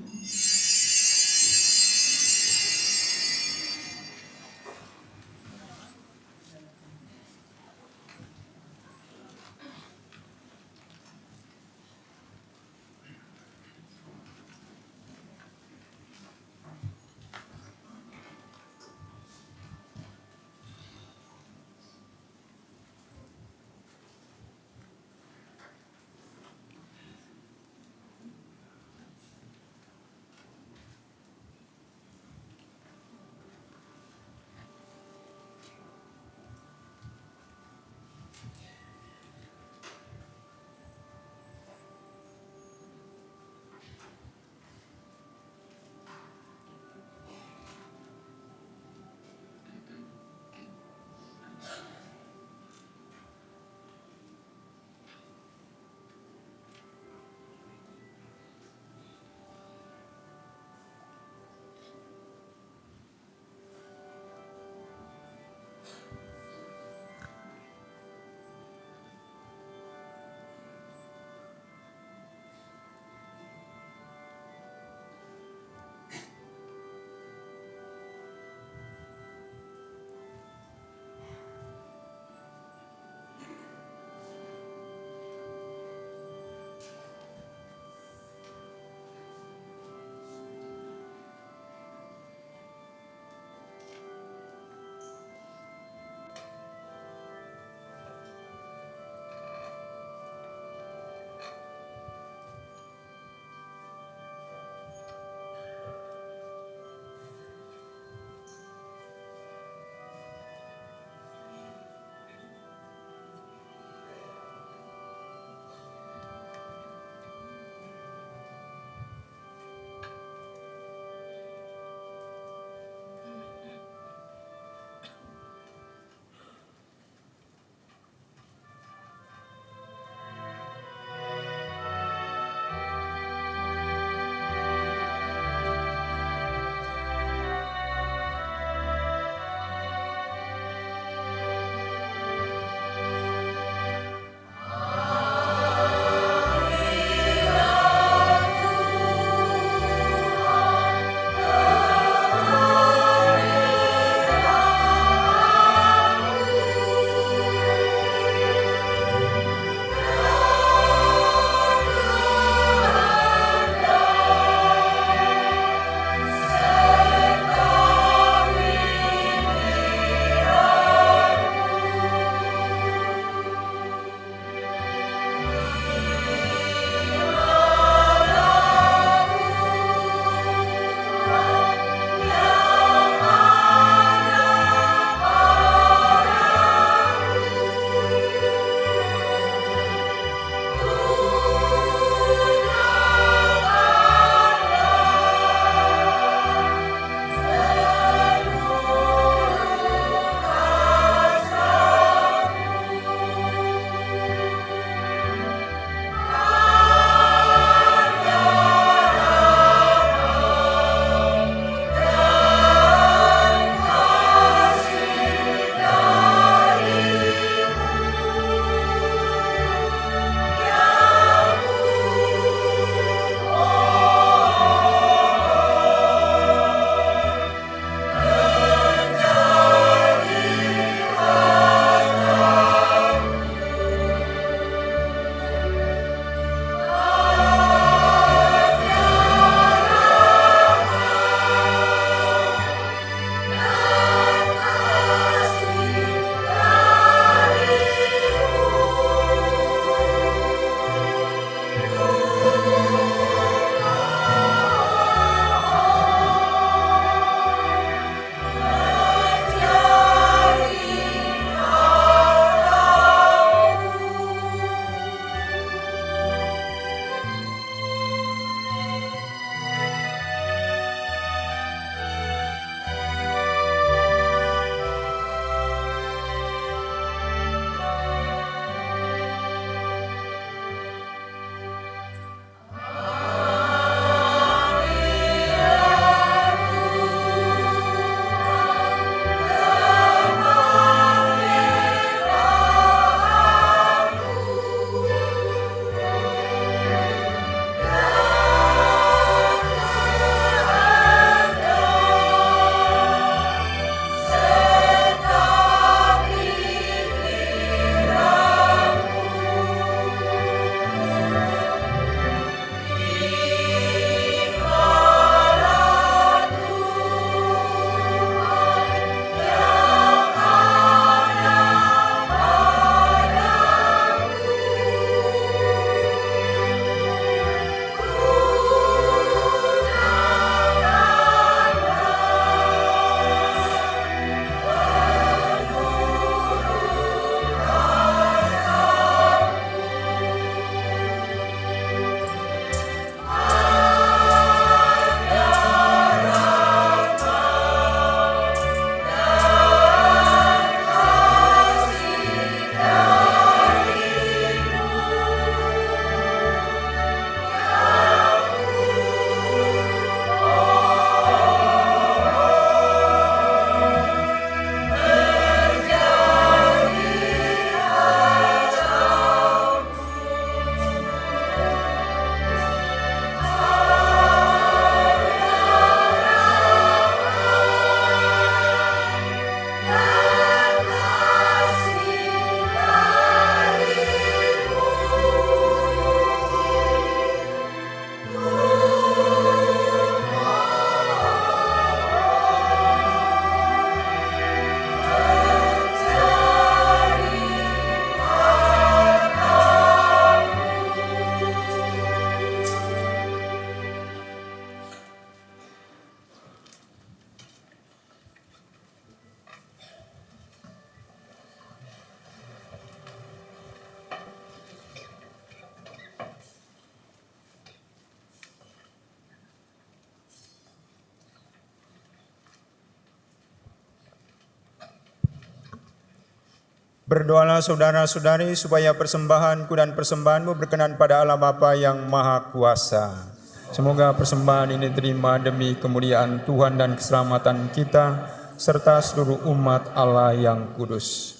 Berdoalah saudara-saudari supaya persembahanku dan persembahanmu berkenan pada Allah Bapa yang Maha Kuasa. Semoga persembahan ini terima demi kemuliaan Tuhan dan keselamatan kita, serta seluruh umat Allah yang kudus.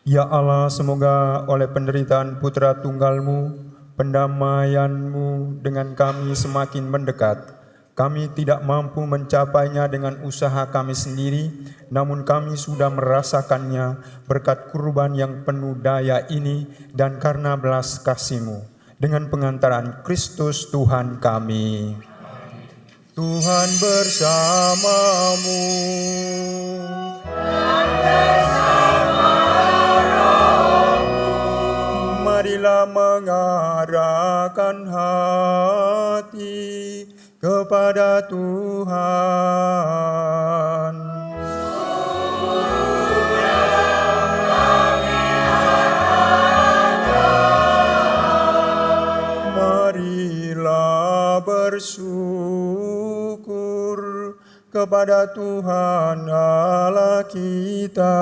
Ya Allah, semoga oleh penderitaan Putra Tunggal-Mu, pendamaian-Mu dengan kami semakin mendekat. Kami tidak mampu mencapainya dengan usaha kami sendiri, namun kami sudah merasakannya berkat kurban yang penuh daya ini dan karena belas kasih-Mu. Dengan pengantaran Kristus Tuhan kami. Tuhan bersamamu. Marilah mengarahkan hati kepada Tuhan. Marilah bersyukur kepada Tuhan Allah kita.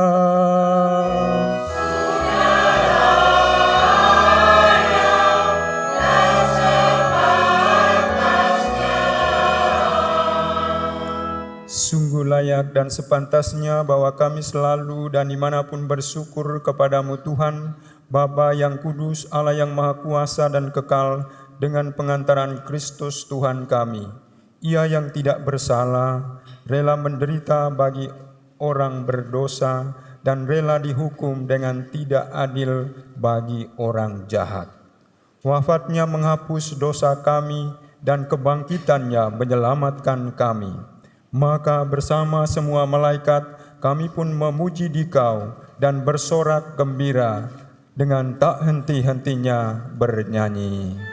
Sungguh layak dan sepantasnya bahwa kami selalu dan dimanapun bersyukur kepadamu Tuhan, Bapa yang kudus, Allah yang maha kuasa dan kekal, dengan pengantaran Kristus Tuhan kami. Ia yang tidak bersalah, rela menderita bagi orang berdosa, dan rela dihukum dengan tidak adil bagi orang jahat. Wafatnya menghapus dosa kami, dan kebangkitannya menyelamatkan kami. Maka bersama semua malaikat kami pun memuji Dikau dan bersorak gembira dengan tak henti-hentinya bernyanyi.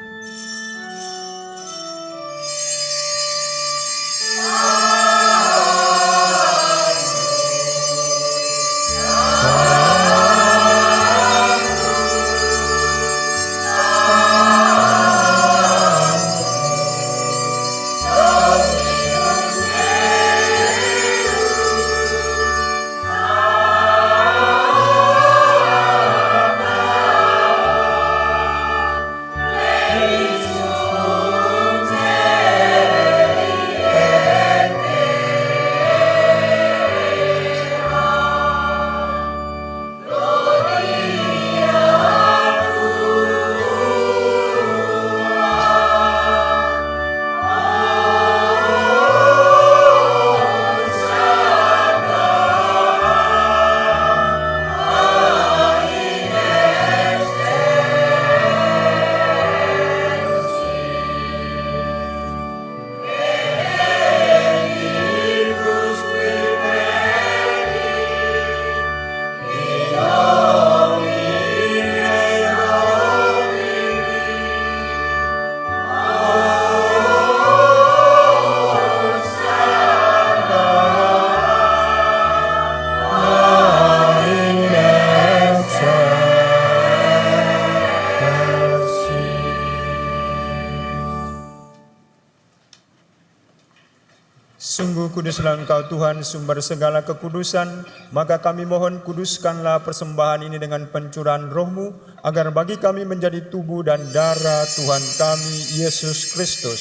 Sungguh kuduslah Engkau Tuhan, sumber segala kekudusan, maka kami mohon kuduskanlah persembahan ini dengan pencurahan Roh-Mu, agar bagi kami menjadi tubuh dan darah Tuhan kami, Yesus Kristus.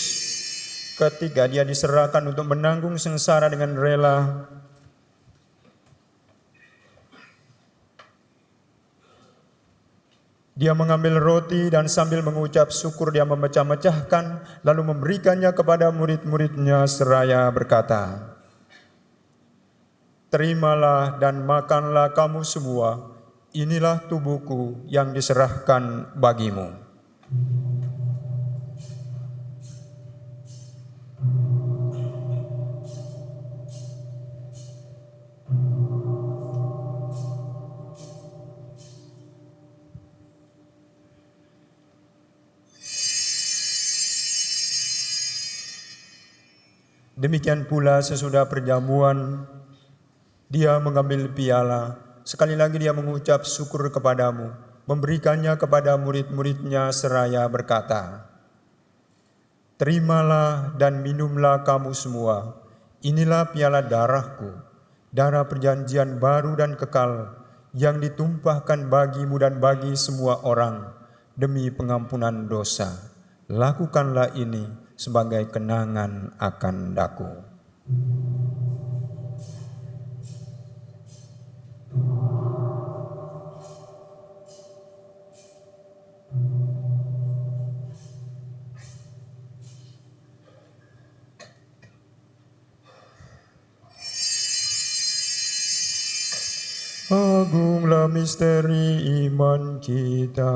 Ketika Dia diserahkan untuk menanggung sengsara dengan rela, Dia mengambil roti dan sambil mengucap syukur Dia memecah-mecahkan, lalu memberikannya kepada murid-muridnya seraya berkata, "Terimalah dan makanlah kamu semua, inilah tubuhku yang diserahkan bagimu." Demikian pula sesudah perjamuan, Dia mengambil piala, sekali lagi Dia mengucap syukur kepadamu, memberikannya kepada murid-muridnya seraya berkata, "Terimalah dan minumlah kamu semua, inilah piala darahku, darah perjanjian baru dan kekal, yang ditumpahkan bagimu dan bagi semua orang demi pengampunan dosa. Lakukanlah ini sebagai kenangan akan daku. Agunglah misteri iman kita.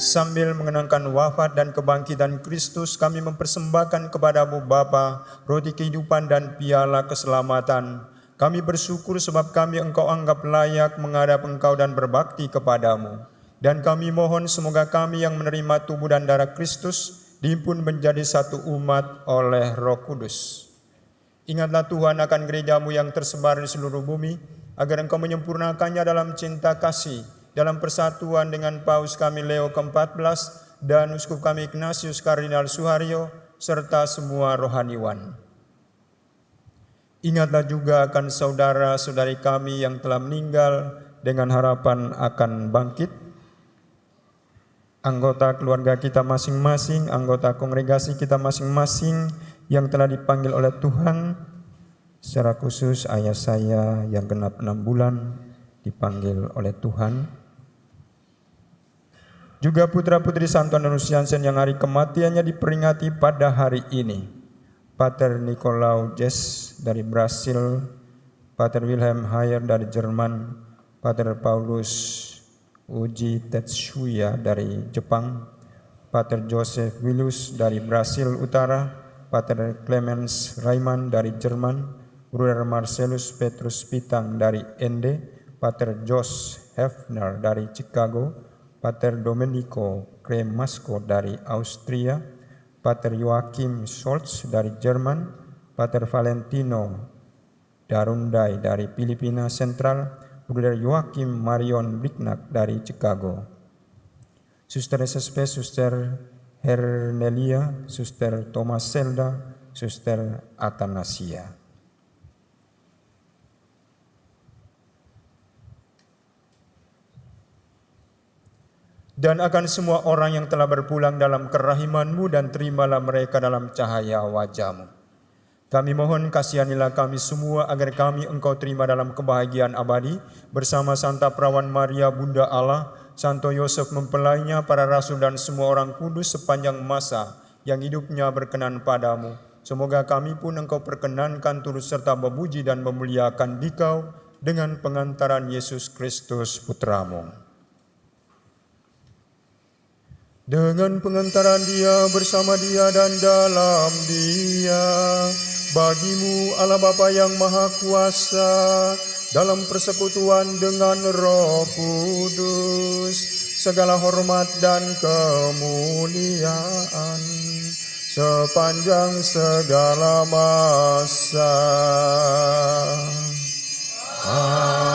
Sambil mengenangkan wafat dan kebangkitan Kristus, kami mempersembahkan kepadamu Bapa, roti kehidupan dan piala keselamatan. Kami bersyukur sebab kami Engkau anggap layak menghadap Engkau dan berbakti kepadamu. Dan kami mohon semoga kami yang menerima tubuh dan darah Kristus dihimpun menjadi satu umat oleh Roh Kudus. Ingatlah Tuhan akan gerejamu yang tersebar di seluruh bumi, agar Engkau menyempurnakannya dalam cinta kasih, dalam persatuan dengan Paus kami Leo ke-14 dan Uskup kami Ignatius Kardinal Suharyo, serta semua rohaniwan. Ingatlah juga akan saudara-saudari kami yang telah meninggal dengan harapan akan bangkit, anggota keluarga kita masing-masing, anggota kongregasi kita masing-masing yang telah dipanggil oleh Tuhan, secara khusus ayah saya yang genap 6 bulan dipanggil oleh Tuhan. Juga putra-putri Santo Andanusiansen yang hari kematiannya diperingati pada hari ini. Pater Nicolau Jess dari Brasil, Pater Wilhelm Hayer dari Jerman, Pater Paulus Uji Tetsuya dari Jepang, Pater Joseph Willus dari Brasil Utara, Pater Clemens Raiman dari Jerman, Bruder Marcellus Petrus Pitang dari Ende, Pater Josh Hefner dari Chicago, Pater Domenico Cremasco dari Austria, Pater Joachim Scholz dari Jerman, Pater Valentino Darundai dari Filipina Sentral, Bruder Joachim Marion Bignac dari Chicago, Suster SSP, Suster Hernelia, Suster Thomas Selda, Suster Atanasia. Dan akan semua orang yang telah berpulang dalam kerahiman-Mu, dan terimalah mereka dalam cahaya wajah-Mu. Kami mohon kasihanilah kami semua agar kami Engkau terima dalam kebahagiaan abadi bersama Santa Perawan Maria Bunda Allah, Santo Yosef mempelainya, para rasul dan semua orang kudus sepanjang masa yang hidupnya berkenan padamu. Semoga kami pun Engkau perkenankan turut serta memuji dan memuliakan Dikau dengan pengantaran Yesus Kristus Putramu. Dengan pengantaran Dia, bersama Dia, dan dalam Dia, bagimu Allah Bapa yang Maha Kuasa, dalam persekutuan dengan Roh Kudus, segala hormat dan kemuliaan sepanjang segala masa. Amin.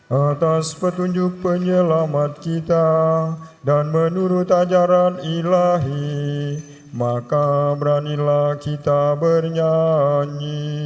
Atas petunjuk penyelamat kita dan menurut ajaran ilahi, maka beranilah kita bernyanyi.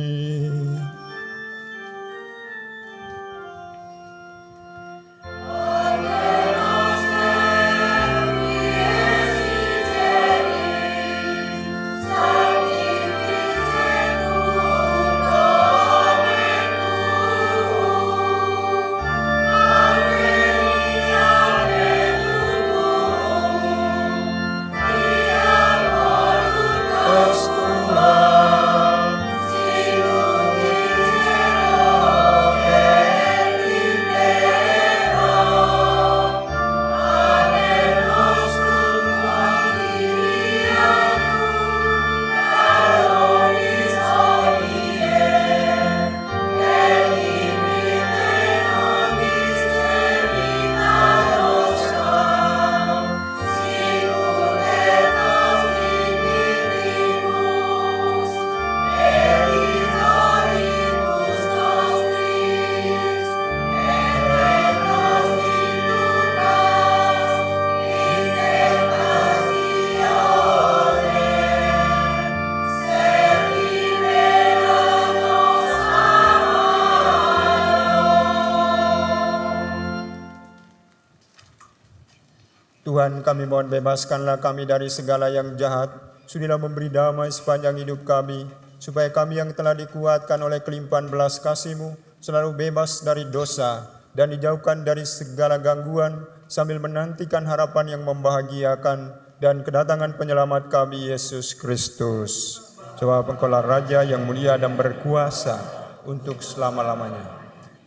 Tuhan, kami mohon bebaskanlah kami dari segala yang jahat. Sudilah memberi damai sepanjang hidup kami, supaya kami yang telah dikuatkan oleh kelimpahan belas kasih-Mu selalu bebas dari dosa dan dijauhkan dari segala gangguan, sambil menantikan harapan yang membahagiakan dan kedatangan penyelamat kami, Yesus Kristus. Sebab Engkaulah Raja yang mulia dan berkuasa untuk selama-lamanya.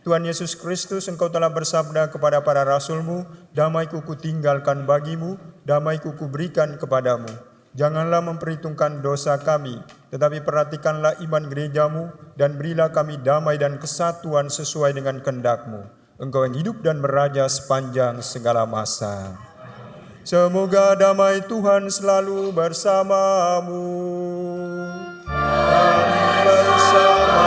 Tuhan Yesus Kristus, Engkau telah bersabda kepada para rasul-Mu, damai-Ku kutinggalkan bagimu, damai-Ku kuberikan kepadamu. Janganlah memperhitungkan dosa kami, tetapi perhatikanlah iman gereja-Mu, dan berilah kami damai dan kesatuan sesuai dengan kehendak-Mu. Engkau yang hidup dan meraja sepanjang segala masa. Semoga damai Tuhan selalu bersamamu. Dan bersama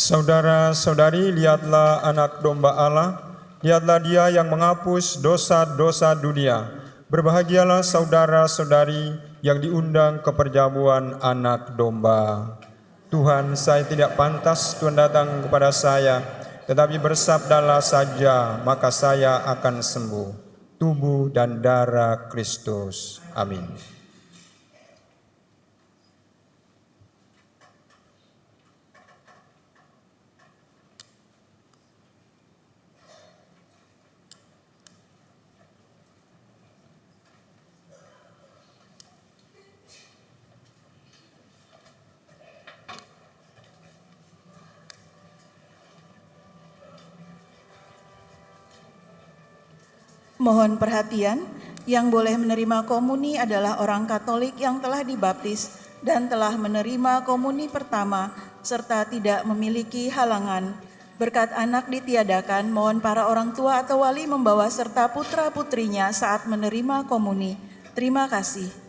Saudara-saudari, lihatlah anak domba Allah, lihatlah Dia yang menghapus dosa-dosa dunia. Berbahagialah saudara-saudari yang diundang ke perjamuan anak domba. Tuhan, saya tidak pantas Tuhan datang kepada saya, tetapi bersabdalah saja, maka saya akan sembuh. Tubuh dan darah Kristus. Amin. Mohon perhatian, yang boleh menerima komuni adalah orang Katolik yang telah dibaptis dan telah menerima komuni pertama serta tidak memiliki halangan. Berkat anak ditiadakan, mohon para orang tua atau wali membawa serta putra-putrinya saat menerima komuni. Terima kasih.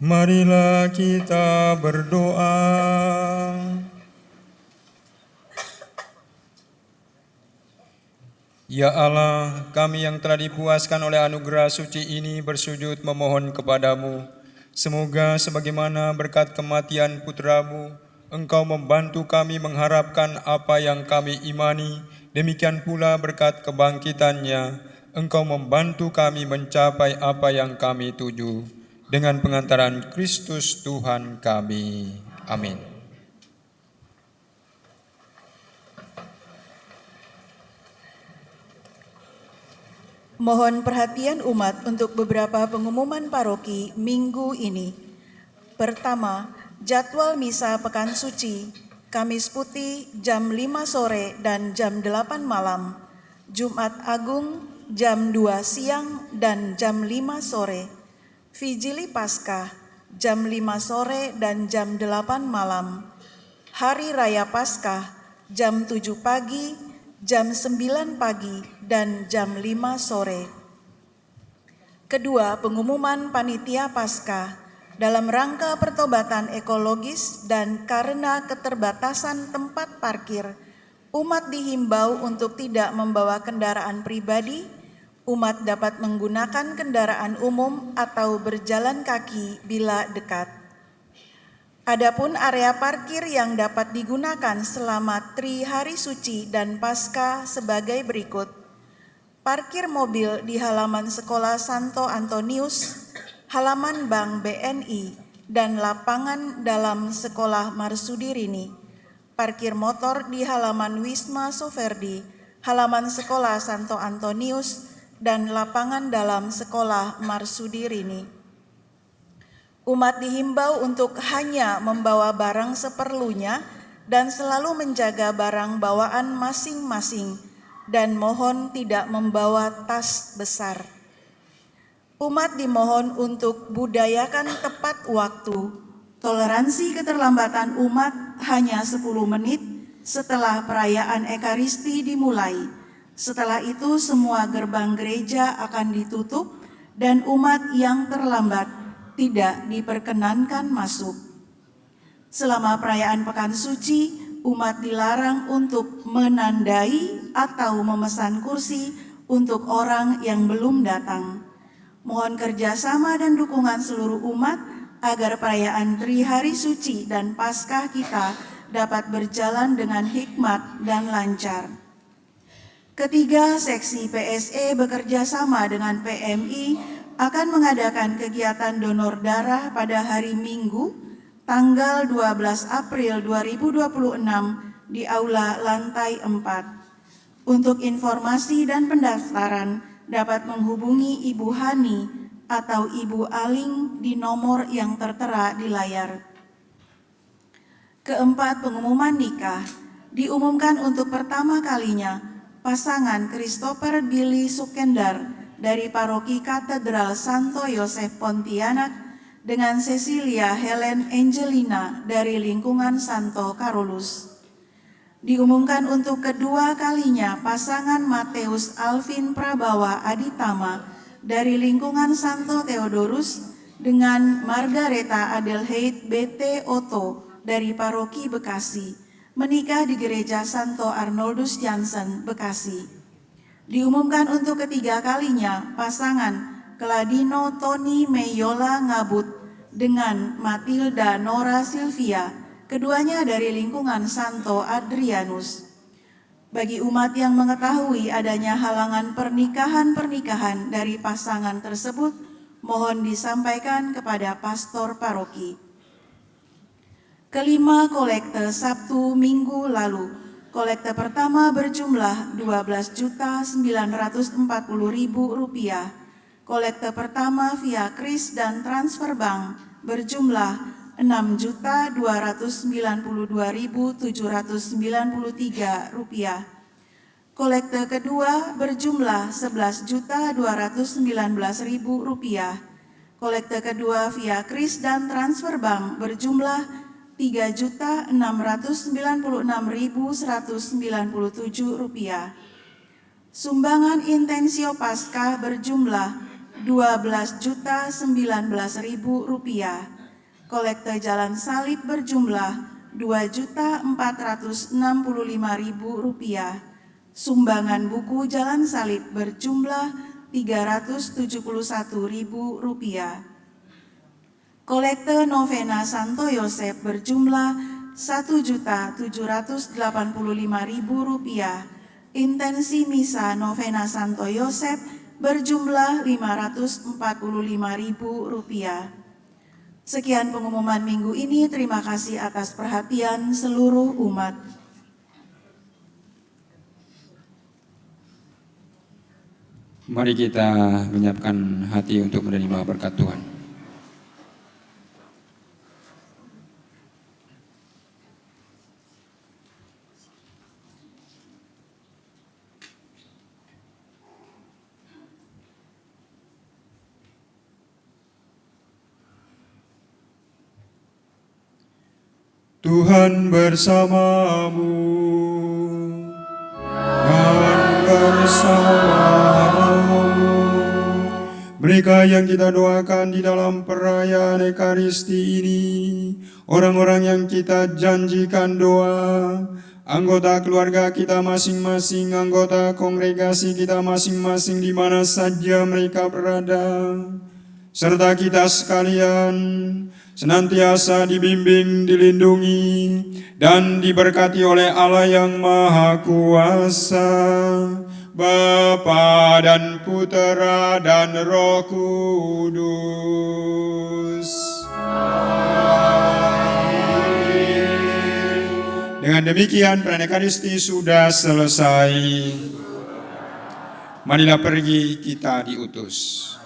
Marilah kita berdoa. Ya Allah, kami yang telah dipuaskan oleh anugerah suci ini bersujud memohon kepadamu. Semoga sebagaimana berkat kematian putra-Mu, Engkau membantu kami mengharapkan apa yang kami imani. Demikian pula berkat kebangkitannya, Engkau membantu kami mencapai apa yang kami tuju. Dengan pengantaran Kristus Tuhan kami. Amin. Mohon perhatian umat untuk beberapa pengumuman paroki minggu ini. Pertama, jadwal misa Pekan Suci, Kamis Putih jam 5 sore dan jam 8 malam, Jumat Agung jam 2 siang dan jam 5 sore, Vigili Paskah jam 5 sore dan jam 8 malam, Hari Raya Paskah jam 7 pagi, jam 9 pagi, dan jam 5 sore. Kedua, pengumuman Panitia Paskah dalam rangka pertobatan ekologis dan karena keterbatasan tempat parkir, umat dihimbau untuk tidak membawa kendaraan pribadi. Umat dapat menggunakan kendaraan umum atau berjalan kaki bila dekat. Adapun area parkir yang dapat digunakan selama Tri Hari Suci dan Paskah sebagai berikut. Parkir mobil di halaman Sekolah Santo Antonius, halaman Bank BNI, dan lapangan dalam Sekolah Marsudirini. Parkir motor di halaman Wisma Soferdi, halaman Sekolah Santo Antonius, dan lapangan dalam Sekolah Marsudirini. Umat dihimbau untuk hanya membawa barang seperlunya dan selalu menjaga barang bawaan masing-masing dan mohon tidak membawa tas besar. Umat dimohon untuk budayakan tepat waktu. Toleransi keterlambatan umat hanya 10 menit setelah perayaan Ekaristi dimulai. Setelah itu semua gerbang gereja akan ditutup dan umat yang terlambat tidak diperkenankan masuk. Selama perayaan Pekan Suci, umat dilarang untuk menandai atau memesan kursi untuk orang yang belum datang. Mohon kerjasama dan dukungan seluruh umat agar perayaan Tri Hari Suci dan Paskah kita dapat berjalan dengan hikmat dan lancar. Ketiga, seksi PSE bekerja sama dengan PMI akan mengadakan kegiatan donor darah pada hari Minggu, tanggal 12 April 2026 di Aula Lantai 4. Untuk informasi dan pendaftaran dapat menghubungi Ibu Hani atau Ibu Aling di nomor yang tertera di layar. Keempat, pengumuman nikah. Diumumkan untuk pertama kalinya pasangan Christopher Billy Sukendar dari Paroki Katedral Santo Yosef Pontianak dengan Cecilia Helen Angelina dari lingkungan Santo Carolus. Diumumkan untuk kedua kalinya pasangan Mateus Alvin Prabawa Aditama dari lingkungan Santo Theodorus dengan Margareta Adelheid BT Otto dari Paroki Bekasi, menikah di Gereja Santo Arnoldus Jansen, Bekasi. Diumumkan untuk ketiga kalinya pasangan Kladino Tony Meyola Ngabut dengan Matilda Nora Silvia, keduanya dari lingkungan Santo Adrianus. Bagi umat yang mengetahui adanya halangan pernikahan dari pasangan tersebut, mohon disampaikan kepada pastor paroki. Kelima, kolekte Sabtu Minggu lalu. Kolekte pertama berjumlah Rp12.940.000. Kolekte pertama via KRIS dan transfer bank berjumlah Rp6.092.793. Kolekte kedua berjumlah Rp11.219.000. Kolekte kedua via KRIS dan transfer bank berjumlah Rp3.696.197. Sumbangan intensio Paskah berjumlah Rp12.019.000. Kolekte jalan salib berjumlah Rp2.465.000. Sumbangan buku jalan salib berjumlah Rp371.000. Kolekte novena Santo Yosef berjumlah Rp1.785.000. Intensi misa novena Santo Yosef berjumlah Rp545.000. Sekian pengumuman minggu ini. Terima kasih atas perhatian seluruh umat. Mari kita menyiapkan hati untuk menerima berkat Tuhan. Tuhan bersamamu dan bersamamu. Mereka yang kita doakan di dalam perayaan Ekaristi ini, orang-orang yang kita janjikan doa, anggota keluarga kita masing-masing, anggota kongregasi kita masing-masing di mana saja mereka berada, serta kita sekalian senantiasa dibimbing, dilindungi, dan diberkati oleh Allah yang Maha Kuasa, Bapa dan Putera dan Roh Kudus. Amin. Dengan demikian perayaan Ekaristi sudah selesai. Marilah pergi, kita diutus.